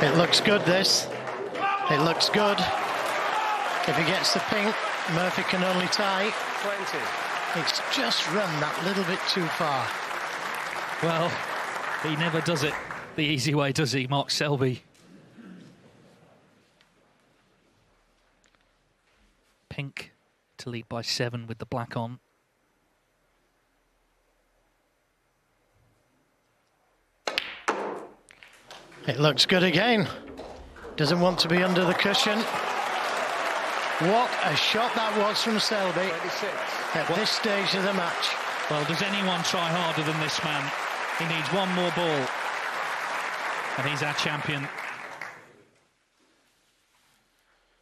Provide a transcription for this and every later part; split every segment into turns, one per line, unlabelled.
It looks good, this. It looks good. If he gets the pink, Murphy can only tie.
20.
It's just run that little bit too far.
Well, he never does it the easy way, does he, Mark Selby? Pink to lead by 7 with the black on.
It looks good again. Doesn't want to be under the cushion. What a shot that was from Selby
26.
At this stage of the match.
Well, does anyone try harder than this man? He needs one more ball. And he's our champion.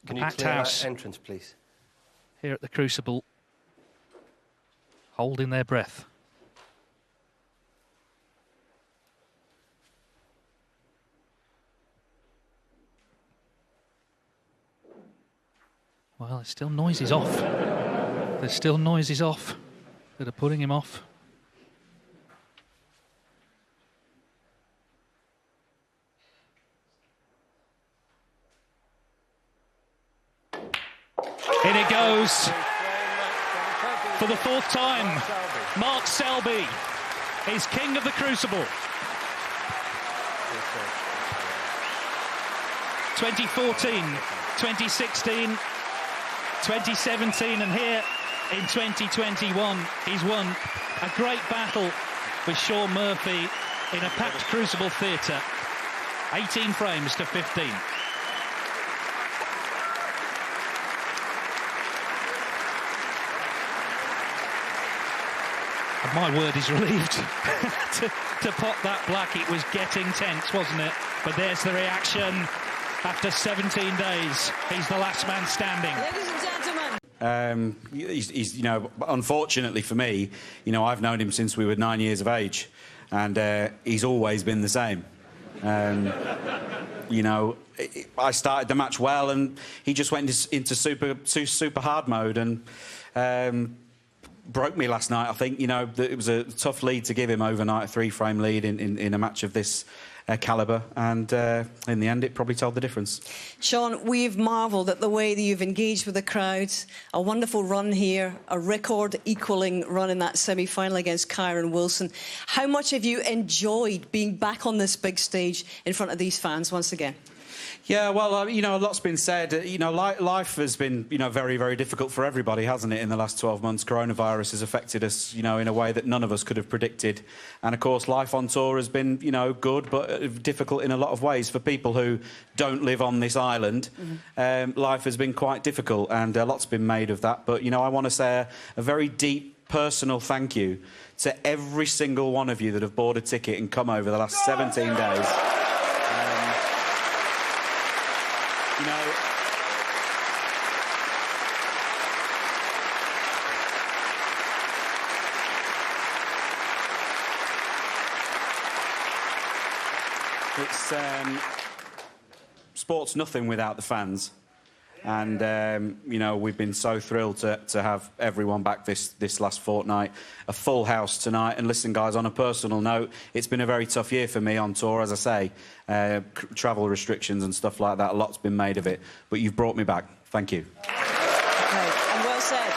Can you
Packed
clear
house
that entrance, please?
here at the Crucible, holding their breath. Well, there's still noises off. There's still noises off that are putting him off. In it goes. For the 4th time, Mark Selby is king of the Crucible. 2014, 2016, 2017, and here in 2021, he's won a great battle with Shaun Murphy in a packed Crucible theatre. 18 frames to 15. My word is relieved to pop that black. It was getting tense, wasn't it? But there's the reaction. After 17 days, he's the last man standing.
Ladies and gentlemen.
He's, you know, unfortunately for me, you know, I've known him since we were 9 years of age, and he's always been the same. You know, I started the match well, and he just went into super hard mode, and broke me last night. I think, you know, it was a tough lead to give him overnight, a 3-frame lead in a match of this calibre, and in the end it probably told the difference.
Shaun, we've marvelled at the way that you've engaged with the crowds. A wonderful run here, a record-equalling run in that semi-final against Kyron Wilson. How much have you enjoyed being back on this big stage in front of these fans once again?
Yeah, well, you know, a lot's been said. You know, life has been, you know, very, very difficult for everybody, hasn't it, in the last 12 months? Coronavirus has affected us, you know, in a way that none of us could have predicted. And, of course, life on tour has been, you know, good, but difficult in a lot of ways. For people who don't live on this island, life has been quite difficult, and a lot's been made of that. But, you know, I want to say a very deep, personal thank you to every single one of you that have bought a ticket and come over the last 17 days. You know, it's sport's nothing without the fans, and you know, we've been so thrilled to have everyone back this last fortnight. A full house tonight. And listen, guys, on a personal note, it's been a very tough year for me on tour, as I say. Travel restrictions and stuff like that, a lot's been made of it, but you've brought me back. Thank you.
Okay, and well said.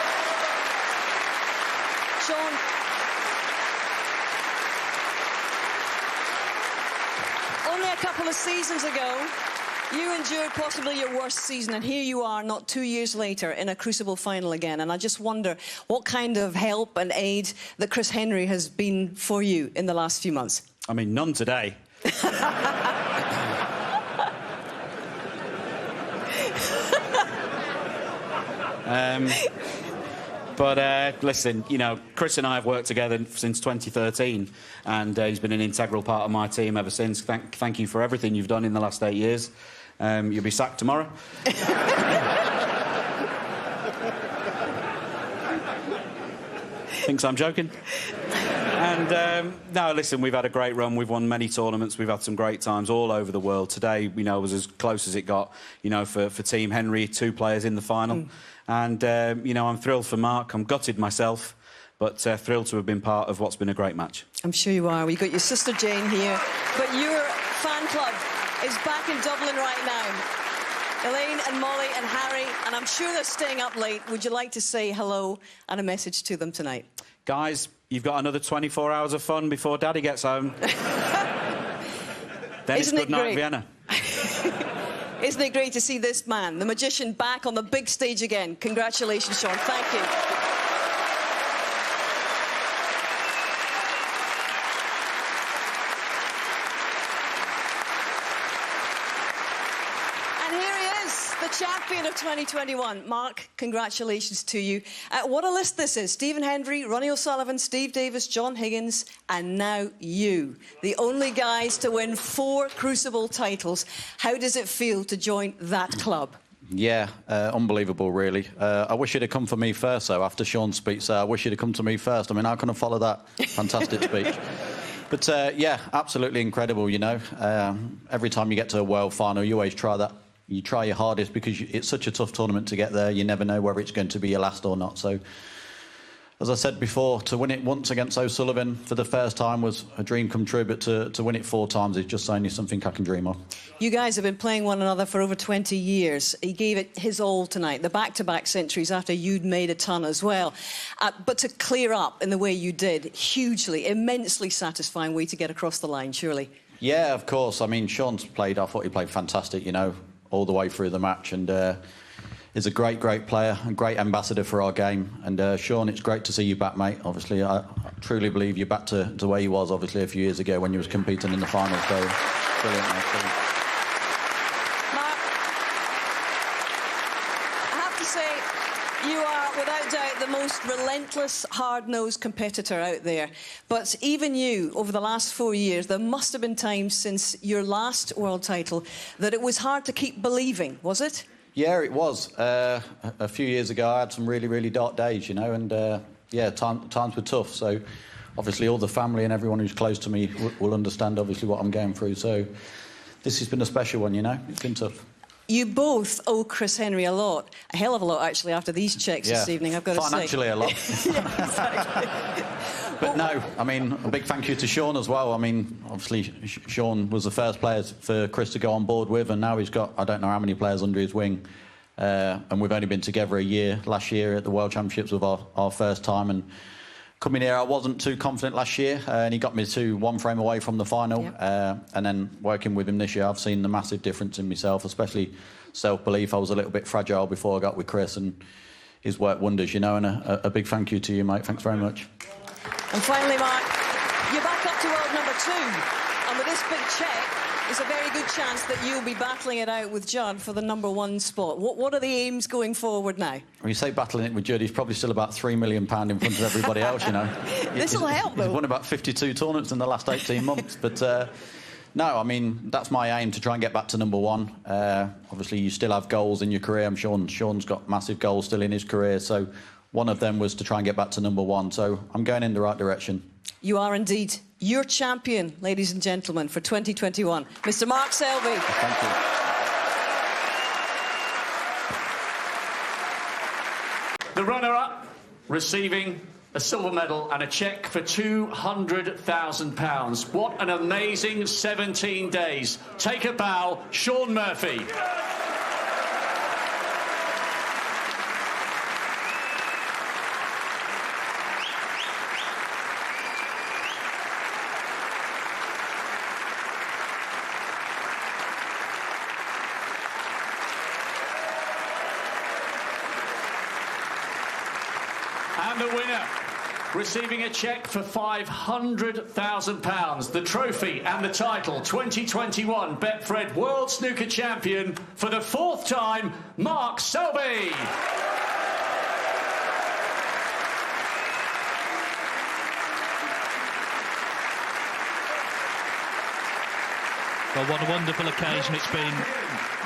Shaun, only a couple of seasons ago, you endured possibly your worst season, and here you are not 2 years later in a Crucible final again. And I just wonder what kind of help and aid that Chris Henry has been for you in the last few months.
I mean, none today. But listen, you know, Chris and I have worked together since 2013, and he's been an integral part of my team ever since. Thank you for everything you've done in the last 8 years. You'll be sacked tomorrow. Thinks I'm joking. And no, listen, we've had a great run. We've won many tournaments. We've had some great times all over the world. Today, you know, was as close as it got, you know, for Team Henry, 2 players in the final. And, you know, I'm thrilled for Mark. I'm gutted myself, but thrilled to have been part of what's been a great match.
I'm sure you are. We've got your sister Jane here, but your fan club is back in Dublin right now. Elaine and Molly and Harry, and I'm sure they're staying up late. Would you like to say hello and a message to them tonight?
Guys, you've got another 24 hours of fun before Daddy gets home. Then it's good night, Vienna.
Isn't it great to see this man, the magician, back on the big stage again? Congratulations, Shaun. Thank you. And here he is, the champion of 2021. Mark, congratulations to you. What a list this is. Stephen Hendry, Ronnie O'Sullivan, Steve Davis, John Higgins, and now you. The only guys to win 4 Crucible titles. How does it feel to join that club?
Yeah, unbelievable, really. I wish you'd have come for me first, though, after Shaun's speech. I wish you'd have come to me first. I mean, how can I follow that fantastic speech? But, yeah, absolutely incredible, you know. Every time you get to a world final, you always try that. You try your hardest because it's such a tough tournament to get there. You never know whether it's going to be your last or not. So, as I said before, to win it once against O'Sullivan for the first time was a dream come true, but to win it 4 times is just only something I can dream of.
You guys have been playing one another for over 20 years. He gave it his all tonight, the back-to-back centuries after you'd made a ton as well. But to clear up in the way you did, hugely, immensely satisfying way to get across the line, surely.
Yeah, of course. I mean, Shaun's played, I thought he played fantastic, you know, all the way through the match, and is a great, great player and great ambassador for our game. And Shaun, it's great to see you back, mate. Obviously, I truly believe you're back to where you was, obviously, a few years ago when you was competing in the finals. So, brilliant, mate. Brilliant.
Mark, I have to say, you are, without doubt, the most relentless, hard-nosed competitor out there. But even you, over the last 4 years, there must have been times since your last world title that it was hard to keep believing, was it?
Yeah, it was. A few years ago, I had some really, really dark days, you know, and, yeah, times were tough. So, obviously, all the family and everyone who's close to me will understand, obviously, what I'm going through. So, this has been a special one, you know. It's been tough.
You both owe Chris Henry a lot. A hell of a lot, actually, after these checks this evening, I've got to say.
Financially, a lot.
Yeah, exactly.
But no, I mean, a big thank you to Shaun as well. I mean, obviously, Shaun was the first player for Chris to go on board with, and now he's got, I don't know how many players under his wing. And we've only been together a year. Last year at the World Championships was our first time. And coming here, I wasn't too confident last year, and he got me to 1 frame away from the final. Yep. And then working with him this year, I've seen the massive difference in myself, especially self-belief. I was a little bit fragile before I got with Chris, and he's worked wonders, you know, and a big thank you to you, mate. Thanks very much.
And finally, Mark, you're back up to world number 2. And with this big check, there's a very good chance that you'll be battling it out with Judd for the number 1 spot. What are the aims going forward now?
When you say battling it with Judd, he's probably still about £3 million in front of everybody else, you know.
This'll help, though.
He's won about 52 tournaments in the last 18 months. But, no, I mean, that's my aim, to try and get back to number 1. Obviously, you still have goals in your career. I'm sure Shaun's got massive goals still in his career. So one of them was to try and get back to number 1. So I'm going in the right direction.
You are indeed. Your champion, ladies and gentlemen, for 2021, Mr. Mark Selby.
Thank you.
The runner-up receiving a silver medal and a cheque for £200,000. What an amazing 17 days. Take a bow, Shaun Murphy. And the winner, receiving a cheque for £500,000, the trophy and the title, 2021 Betfred World Snooker Champion for the 4th time, Mark Selby.
Well, what a wonderful occasion it's been.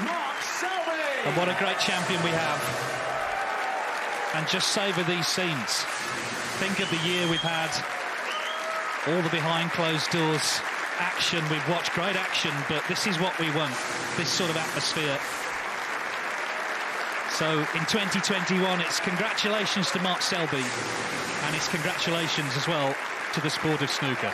Mark Selby.
And what a great champion we have. And just savour these scenes. Think of the year we've had. All the behind closed doors action. We've watched great action, but this is what we want, this sort of atmosphere. So in 2021, it's congratulations to Mark Selby, and it's congratulations as well to the sport of snooker.